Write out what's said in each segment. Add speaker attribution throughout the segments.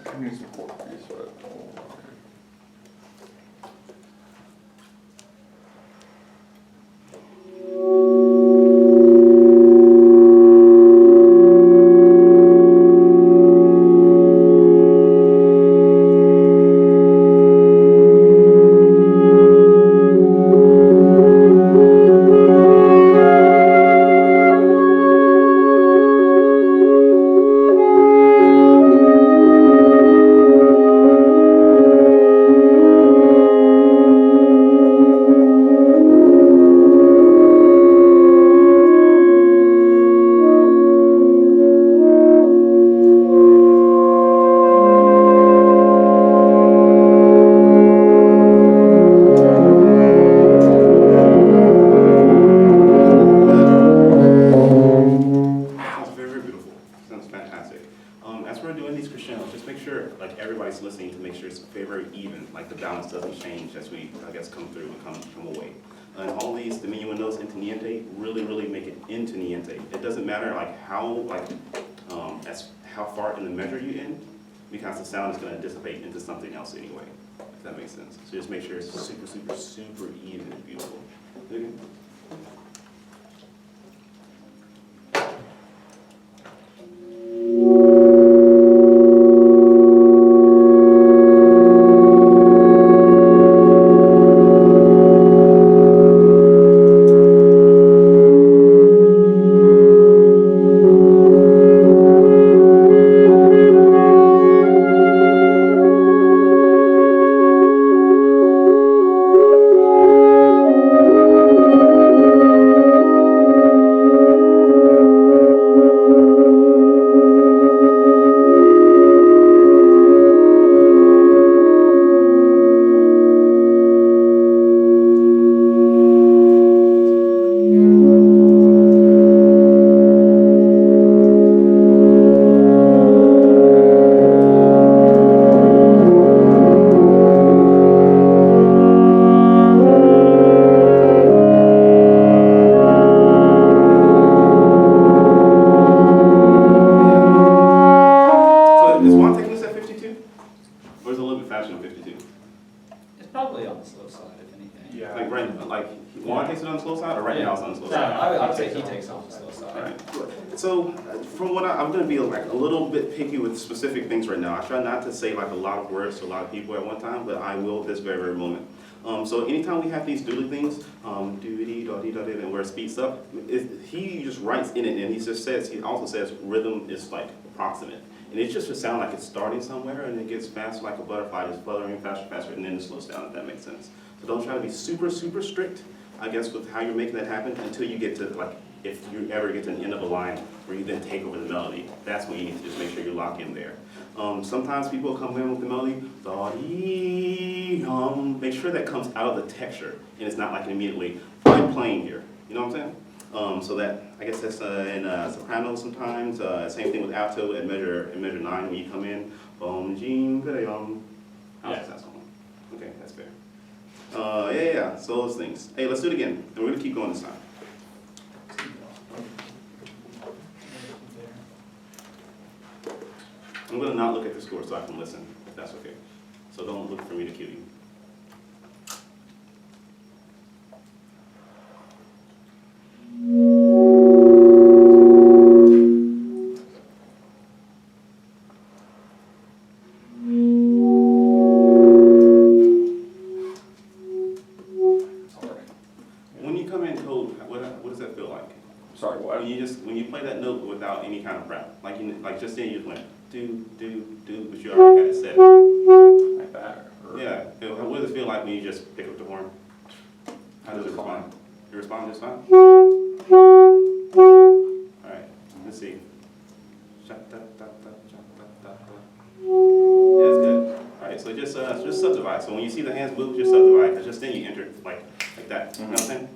Speaker 1: I need some pork piece, but.
Speaker 2: Sounds very, very beautiful. Sounds fantastic. As we're doing these crescendos, just make sure, like, everybody's listening to make sure it's very, very even, like the balance doesn't change as we, I guess, come through and come away. And all these diminuendos into niente really, really make it into niente. It doesn't matter, like, as how far in the measure you end, because the sound is going to dissipate into something else anyway, if that makes sense. So just make sure it's super, super, super even and beautiful. Okay? So is Juan taking this at 52? Or is it a little bit faster than 52?
Speaker 3: It's probably on the slow side, if anything.
Speaker 4: Yeah.
Speaker 2: Like Juan takes it on the slow side, or right now it's on the slow
Speaker 3: No,
Speaker 2: side?
Speaker 3: I would say he takes on the slow side.
Speaker 2: Alright. So from what I'm going to be like a little bit picky with specific things right now. I try not to say like a lot of words to a lot of people at one time, but I will this very, very moment. So anytime we have these doodly things, and where it speeds up, he just writes in it, and he also says rhythm is like approximate. And it just should sound like it's starting somewhere, and it gets faster like a butterfly, just fluttering faster, faster, and then it slows down, if that makes sense. So don't try to be super, super strict, I guess, with how you're making that happen until you get to, like, if you ever get to the end of a line where you then take over the melody. That's when you need to just make sure you lock in there. Sometimes people come in with the melody, make sure that comes out of the texture, and it's not like immediately, I'm playing here, you know what I'm saying? So that, I guess that's in soprano sometimes, same thing with alto in measure 9 when you come in, bom, jing, ba-da-yum. How's that song? Okay, that's fair. Yeah, so those things. Hey, let's do it again, and we're gonna keep going this time. I'm gonna not look at the score so I can listen, if that's okay. So don't look for me to cue you. When you come in cold, what does that feel like?
Speaker 1: Sorry, what?
Speaker 2: When you play that note without any kind of prep, like just saying you just went do, but you already had it set.
Speaker 1: Like that? Or-
Speaker 2: Yeah, what does it feel like when you just pick up the horn? How does it respond? You respond just fine? Alright, let's see. Yeah, that's good. Alright, so just subdivide. So when you see the hands move, just subdivide, because just then you enter like that. You know what I'm saying?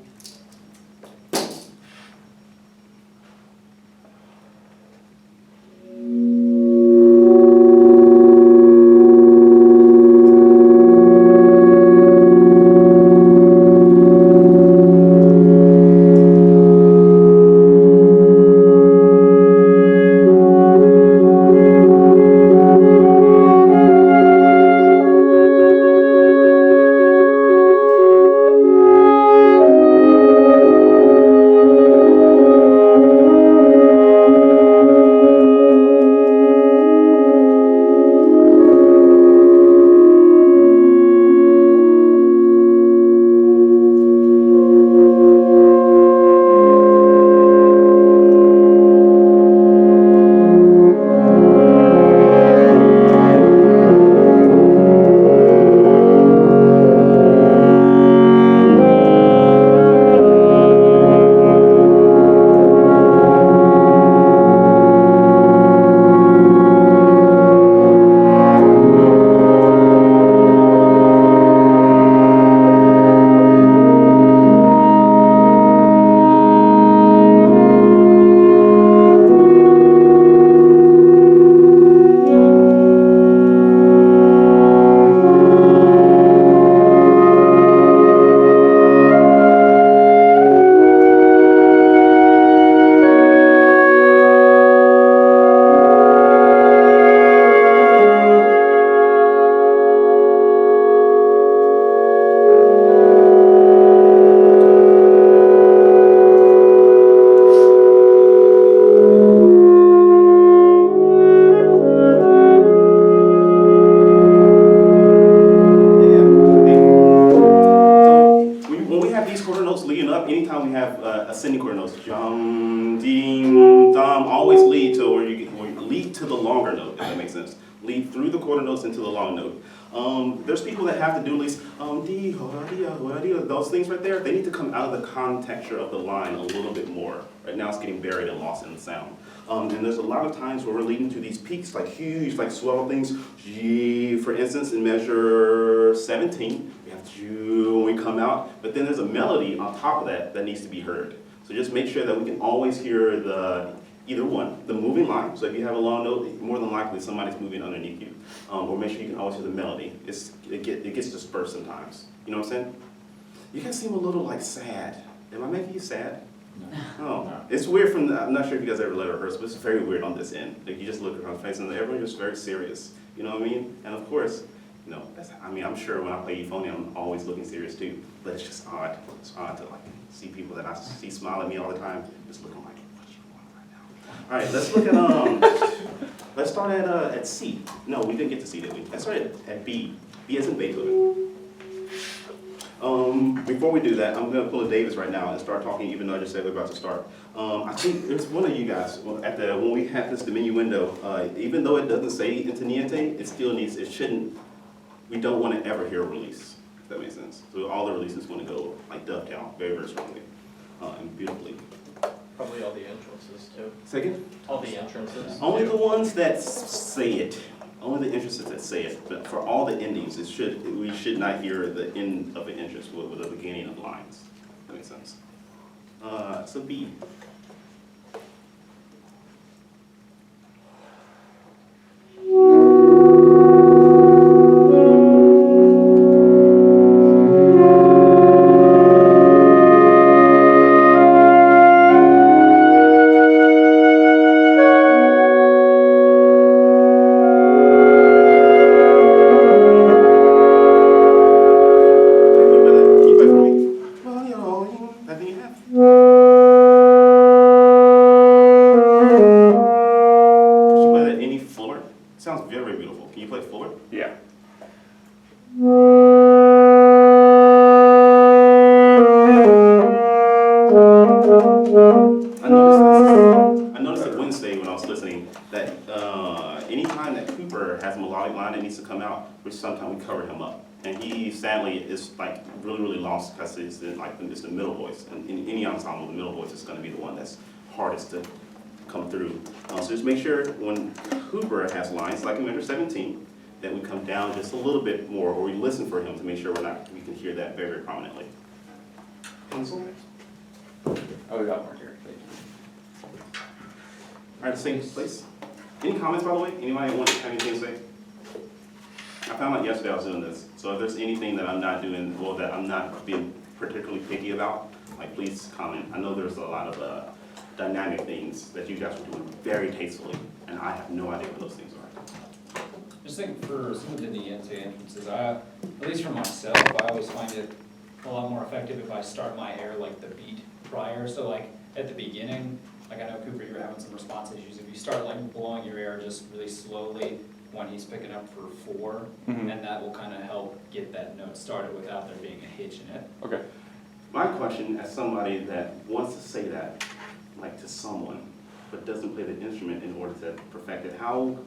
Speaker 2: lead through the quarter notes into the long note. There's people that have to do at least those things right there. They need to come out of the contexture of the line a little bit more. Right now it's getting buried and lost in the sound. And there's a lot of times where we're leading to these peaks, like huge, like swell things. G, for instance, in measure 17, we have G when we come out, but then there's a melody on top of that that needs to be heard. So just make sure that we can always hear either one, the moving line. So if you have a long note, more than likely somebody's moving underneath you. Or make sure you can always hear the melody. It gets dispersed sometimes. You know what I'm saying? You guys seem a little like sad. Am I making you sad? Oh, it's weird I'm not sure if you guys ever let it rehearse, but it's very weird on this end. Like you just look at her face and everyone just very serious. You know what I mean? And of course, you know, I'm sure when I play euphony, I'm always looking serious too. But it's just odd. It's odd to like see people that I see smile at me all the time, just looking like, what's going on right now? All right, let's look at let's start at C. No, we didn't get to C, did we? Let's start at B. B as in Beethoven. Before we do that, I'm going to pull a Davis right now and start talking, even though I just said we're about to start. I think there's one of you guys, when we have this diminuendo, even though it doesn't say inteniente, it still needs, we don't want to ever hear a release, if that makes sense. So all the releases want to go like dovetail very, very strongly and beautifully.
Speaker 4: Probably all the entrances too.
Speaker 2: Second?
Speaker 4: All the entrances.
Speaker 2: Only the ones that say it. Only the entrances that say it, but for all the endings, we should not hear the end of an entrance with the beginning of lines. That makes sense. So B.
Speaker 1: Yeah.
Speaker 2: I noticed it Wednesday when I was listening that anytime that Cooper has a melodic line that needs to come out, which sometimes we cover him up. And he sadly is like really, really lost because it's the middle voice. And in any ensemble, the middle voice is going to be the one that's hardest to come through. So just make sure when Cooper has lines, like in measure 17, that we come down just a little bit more, or we listen for him to make sure we can hear that very, very prominently. Pencil?
Speaker 1: Oh, we got more here. Thank you.
Speaker 2: All right, same place. Any comments, by the way? Anybody want to have anything to say? I found out yesterday I was doing this, so if there's anything that I'm not doing, well, that I'm not being particularly picky about, like, please comment. I know there's a lot of dynamic things that you guys are doing very tastefully, and I have no idea what those things are.
Speaker 3: Just think for some of the Niente entrances, at least for myself, I always find it a lot more effective if I start my air like the beat prior. So like at the beginning, like I know Cooper, you're having some response issues. If you start like blowing your air just really slowly when he's picking up for 4,
Speaker 1: Mhm.
Speaker 3: and that will kind of help get that note started without there being a hitch in it.
Speaker 1: Okay.
Speaker 2: My question, as somebody that wants to say that, like to someone, but doesn't play the instrument in order to perfect it, how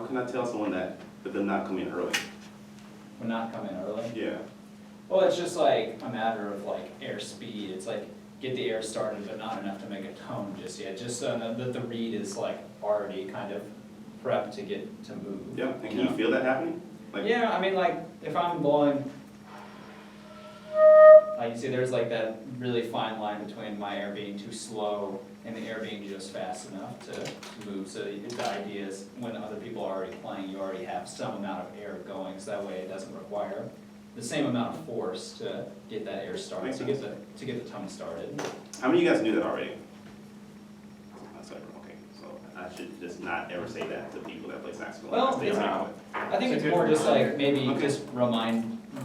Speaker 2: can I tell someone that they're not coming early?
Speaker 3: When not coming early.
Speaker 2: Yeah.
Speaker 3: Well, it's just like a matter of like air speed. It's like get the air started, but not enough to make a tone just yet. Just so that the reed is like already kind of prepped to get to move.
Speaker 2: Yeah, and can you feel that happening? Like,
Speaker 3: Yeah, I mean, like if I'm blowing, like you see, there's like that really fine line between my air being too slow and the air being just fast enough to move. So the idea is when other people are already playing, you already have some amount of air going, so that way it doesn't require the same amount of force to get that air started,
Speaker 2: Makes
Speaker 3: to get the tone started.
Speaker 2: How many of you guys knew that already? That's like, okay, so I should just not ever say that to people that play saxophone.
Speaker 3: Well,
Speaker 2: Stay
Speaker 3: it's
Speaker 2: away
Speaker 3: not.
Speaker 2: from it.
Speaker 3: I think
Speaker 4: It's
Speaker 3: it's
Speaker 4: a
Speaker 3: more
Speaker 4: good
Speaker 3: just like
Speaker 4: reminder.
Speaker 3: maybe
Speaker 2: Okay.
Speaker 3: just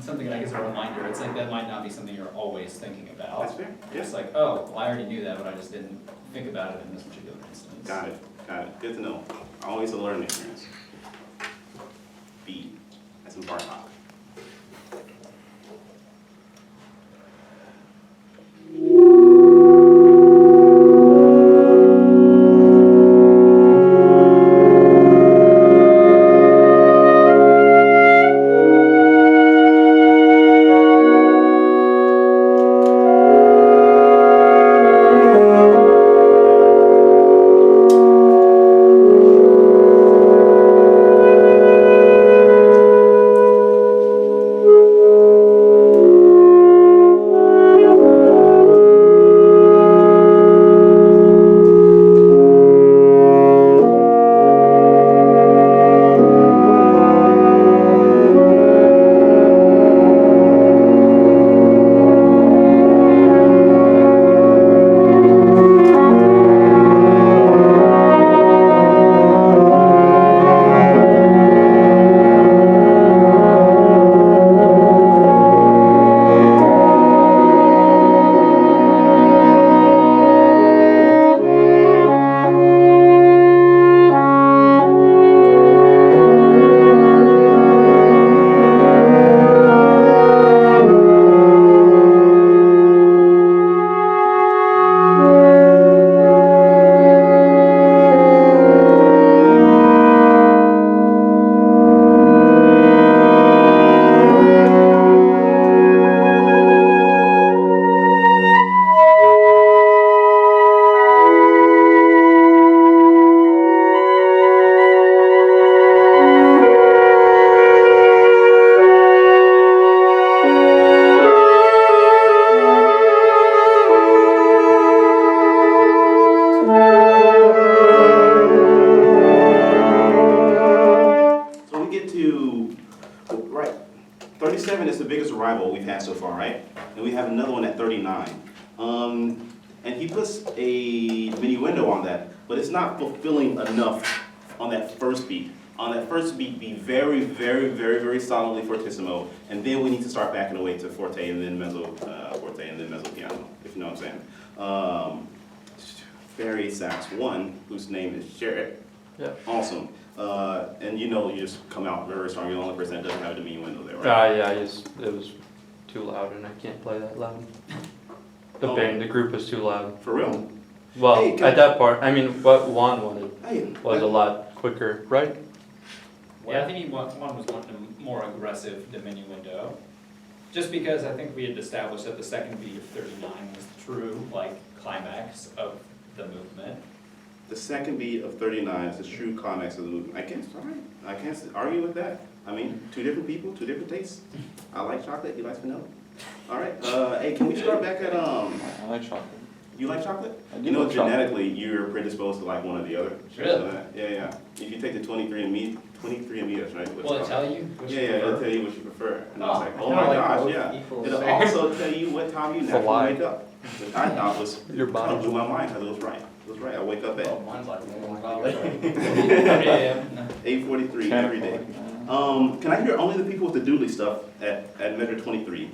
Speaker 3: something like as a reminder. It's like that might not be something you're always thinking about.
Speaker 2: That's fair,
Speaker 3: It's
Speaker 2: yes.
Speaker 3: like, oh, well, I already knew that, but I just didn't think about it in this particular instance.
Speaker 2: Got it, good to know. Always a learning experience. B, that's in Bartok. 37 is the biggest arrival we've had so far, right? And we have another one at 39. And he puts a mini window on that, but it's not fulfilling enough on that first beat. On that first beat, be very, very, very, very solidly fortissimo, and then we need to start backing away to forte and then mezzo, forte and then mezzo piano, if you know what I'm saying. Barry Sax 1, whose name is Jarrett.
Speaker 4: Yeah.
Speaker 2: Awesome. And you know, you just come out very strong. You're the only person that doesn't have the mini window there, right?
Speaker 5: Yeah, it was too loud and I can't play that loud. The
Speaker 2: Oh.
Speaker 5: band, the group was too loud.
Speaker 2: For real?
Speaker 5: Well,
Speaker 2: Hey, can
Speaker 5: at that part, I mean, what Juan wanted
Speaker 2: Hey,
Speaker 5: was a lot quicker, right?
Speaker 3: Yeah, I think one was wanting a more aggressive diminuendo window. Just because I think we had established that the second beat of 39 was the true, like, climax of the movement.
Speaker 2: the second beat of 39 is the true climax of the movement. I can't argue with that. I mean, two different people, two different tastes. I like chocolate, he likes vanilla. All right, hey, can we start back at,
Speaker 1: I like chocolate.
Speaker 2: you like chocolate?
Speaker 1: I do
Speaker 2: You know,
Speaker 1: like chocolate.
Speaker 2: genetically, you're predisposed to like one or the other.
Speaker 3: Really?
Speaker 2: Yeah, yeah. If you take the 23andMe, that's right.
Speaker 3: Will it tell you which
Speaker 2: Yeah,
Speaker 3: you
Speaker 2: yeah, it'll
Speaker 3: prefer?
Speaker 2: tell you what you prefer. And I was
Speaker 3: Oh,
Speaker 2: like,
Speaker 4: I
Speaker 2: oh
Speaker 4: kinda
Speaker 2: my
Speaker 4: like
Speaker 2: gosh,
Speaker 4: both
Speaker 2: yeah.
Speaker 4: equal
Speaker 2: It'll
Speaker 4: there.
Speaker 2: also tell you what time you
Speaker 5: For
Speaker 2: naturally
Speaker 5: why?
Speaker 2: wake up, which I thought was,
Speaker 5: Your
Speaker 2: kind
Speaker 5: body.
Speaker 2: of blew my mind, because it was right. It was right. I wake up at
Speaker 4: Oh, mine's like, oh my god.
Speaker 3: Yeah, no.
Speaker 2: 8:43
Speaker 1: 10
Speaker 2: every day.
Speaker 1: o'clock.
Speaker 2: Can I hear only the people with the doodly stuff at measure 23?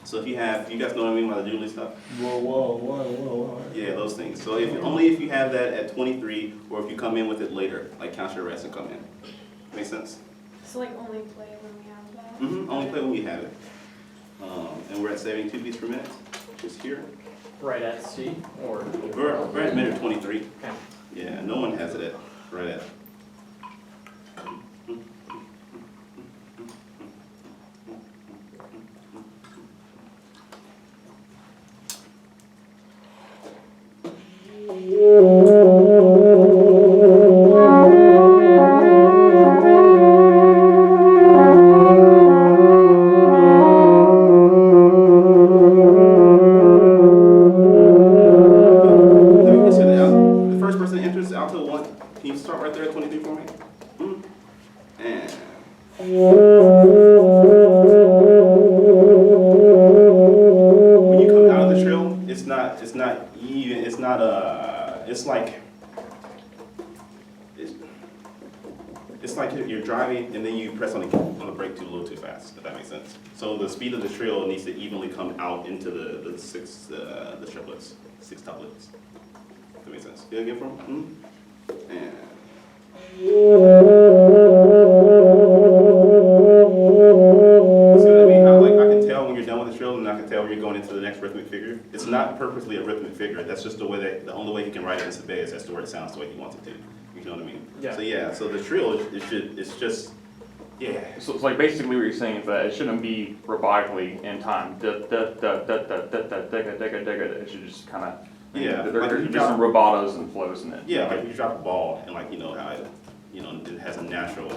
Speaker 2: So if you guys know what I mean by the doodly stuff?
Speaker 1: Whoa.
Speaker 2: Yeah, those things. So only if you have that at 23, or if you come in with it later, like count your rests and come in. Make sense?
Speaker 6: So like only play when we have that?
Speaker 2: Only play when we have it. And we're at 72 beats per minute, just here.
Speaker 4: Right at C, or?
Speaker 2: We're at measure 23.
Speaker 4: Okay.
Speaker 2: Yeah, no one has it at, right at. Let me just say the first person that enters alto 1, can you start right there at 23 for me? And when you come out of the trill, it's not even, it's like, it's like you're driving and then you press on the brake a little too fast, if that makes sense. So the speed of the trill needs to evenly come out into the triplets, six tuplets. If that makes sense. Do it again for me? And see what I mean? How like I can tell when you're done with the trill and I can tell when you're going into the next rhythmic figure. It's not purposely a rhythmic figure. That's just the only way he can write it in Sabé is as to where it sounds the way he wants it to. You know what I mean?
Speaker 4: Yeah.
Speaker 2: So the trill it's just yeah.
Speaker 1: So it's like basically what you're saying is that it shouldn't be robotically in time. It should just kind of,
Speaker 2: Yeah,
Speaker 1: there
Speaker 2: like
Speaker 1: there
Speaker 2: you
Speaker 1: should be some rubatos and flows in it.
Speaker 2: Yeah, like you drop a ball and like you know how it it has a natural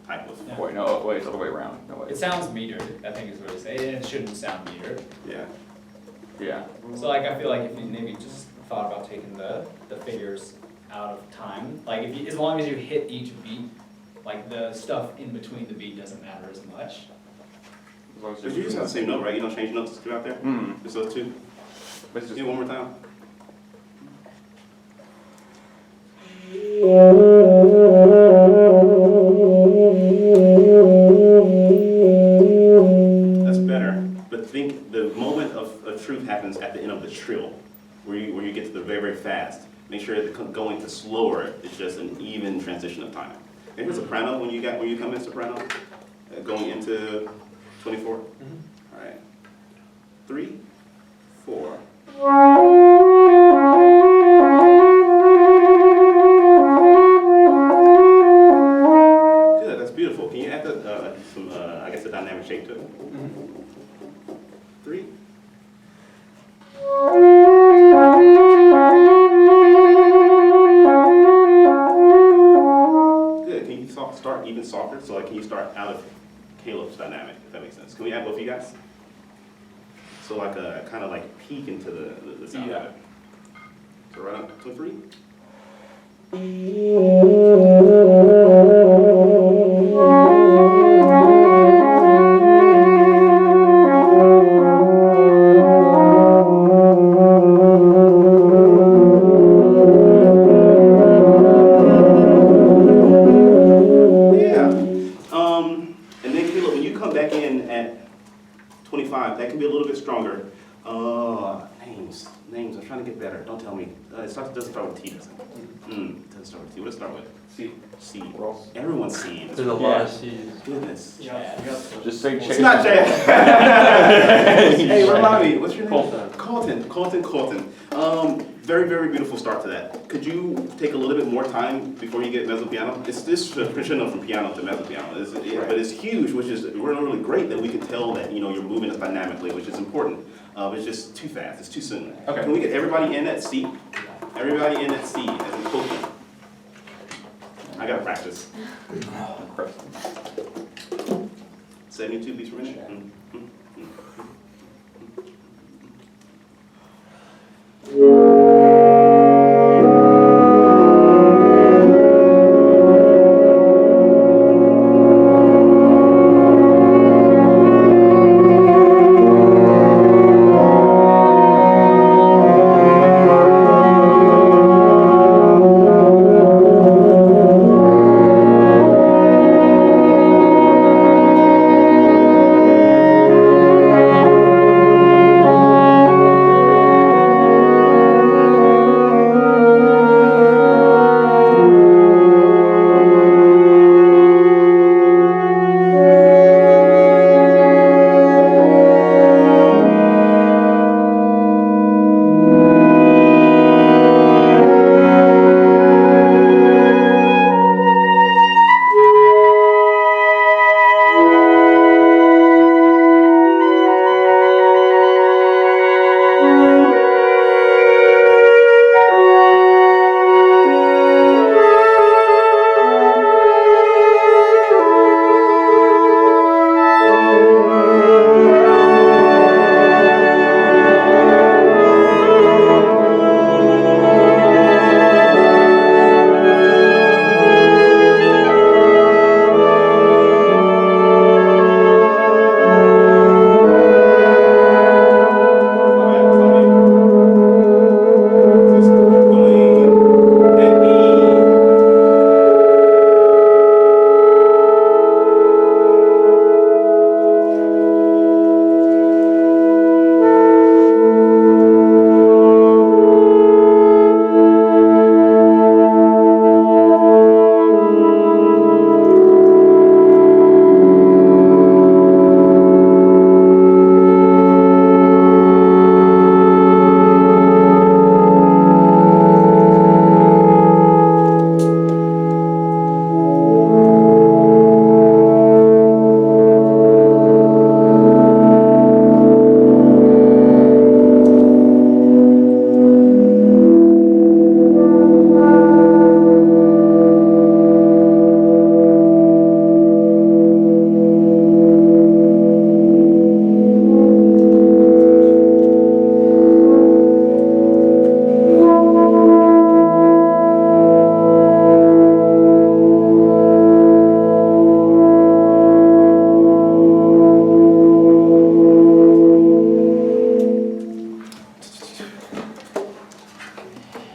Speaker 2: type of
Speaker 3: Yeah.
Speaker 1: Wait, no, wait, it's the other way around. No, wait.
Speaker 3: It sounds metered, I think is what it's saying, and it shouldn't sound metered.
Speaker 2: yeah.
Speaker 1: Yeah.
Speaker 3: So like, I feel like if you maybe just thought about taking the figures out of time, like if you, as long as you hit each beat, like the stuff in between the beat doesn't matter as much.
Speaker 1: As long as
Speaker 2: But you just have the same note, right? You don't change notes throughout there? Just those two?
Speaker 1: But it's
Speaker 2: Do
Speaker 1: just,
Speaker 2: it one more time. That's better, but think the moment of truth happens at the end of the trill, where you get to the very, very fast. Make sure that going to slower is just an even transition of time. And here's soprano when you come in soprano, going into 24. All right, 3, 4. Good, that's beautiful. Can you add some, I guess, a dynamic shape to it? 3. Good. Can you start even softer? So, like, can you start out of Caleb's dynamic, if that makes sense? Can we add both of you guys? So, like, a kind of like peek into the sound of it. So, right up to 3. come back in at 25, that can be a little bit stronger. Names, I'm trying to get better, don't tell me. Doesn't start with T, does it? Doesn't start with T, what does it start with?
Speaker 1: C.
Speaker 2: C.
Speaker 1: Ross.
Speaker 2: Everyone's C.
Speaker 5: There's a lot of C's.
Speaker 2: Goodness.
Speaker 1: Just say Chase.
Speaker 2: It's not Jay. Hey, remind me, what's your name?
Speaker 1: Colton.
Speaker 2: Colton. Very, very beautiful start to that. Could you take a little bit more time before you get mezzo piano? It's this crescendo from piano to mezzo piano, but it's huge, which is really great that we can tell that you're moving it dynamically, which is important. It's just too fast. It's too soon.
Speaker 1: Okay.
Speaker 2: Can we get everybody in at C? Everybody in at C as in Colton. I gotta practice. 72 beats per minute.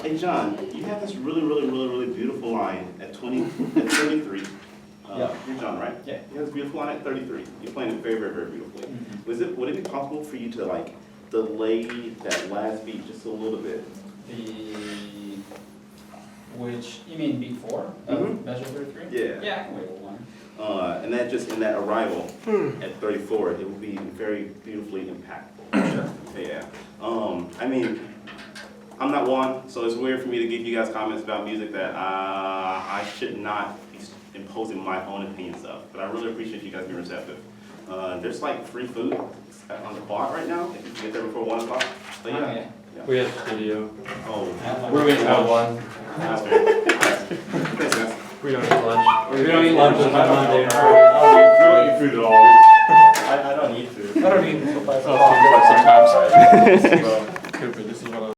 Speaker 2: Hey John, you have this really beautiful line at 33.
Speaker 3: Yeah.
Speaker 2: You're John, right?
Speaker 3: Yeah.
Speaker 2: You have this beautiful line at 33. You're playing it very beautifully.
Speaker 3: Mhm.
Speaker 2: Would it be possible for you to delay that last beat just a little bit?
Speaker 3: Which, you mean beat 4 of
Speaker 2: Mhm.
Speaker 3: measure 33?
Speaker 2: Yeah.
Speaker 3: Yeah, I can wait a little longer.
Speaker 2: And that just in that arrival at 34, it will be very beautifully impactful.
Speaker 3: Sure.
Speaker 2: Yeah. I mean, I'm not one, so it's weird for me to give you guys comments about music that I should not be imposing my own opinions of. But I really appreciate you guys being receptive. There's free food on the quad right now. If you can get there before 1 o'clock. So
Speaker 3: Oh,
Speaker 2: yeah.
Speaker 3: yeah.
Speaker 5: We have studio.
Speaker 2: Oh.
Speaker 5: We're going to have one.
Speaker 2: That's great. Thanks, guys.
Speaker 5: We don't eat lunch. We don't eat lunch on Monday.
Speaker 1: We don't eat food at all.
Speaker 4: I don't eat food.
Speaker 1: I don't eat until 5 o'clock sometimes. So,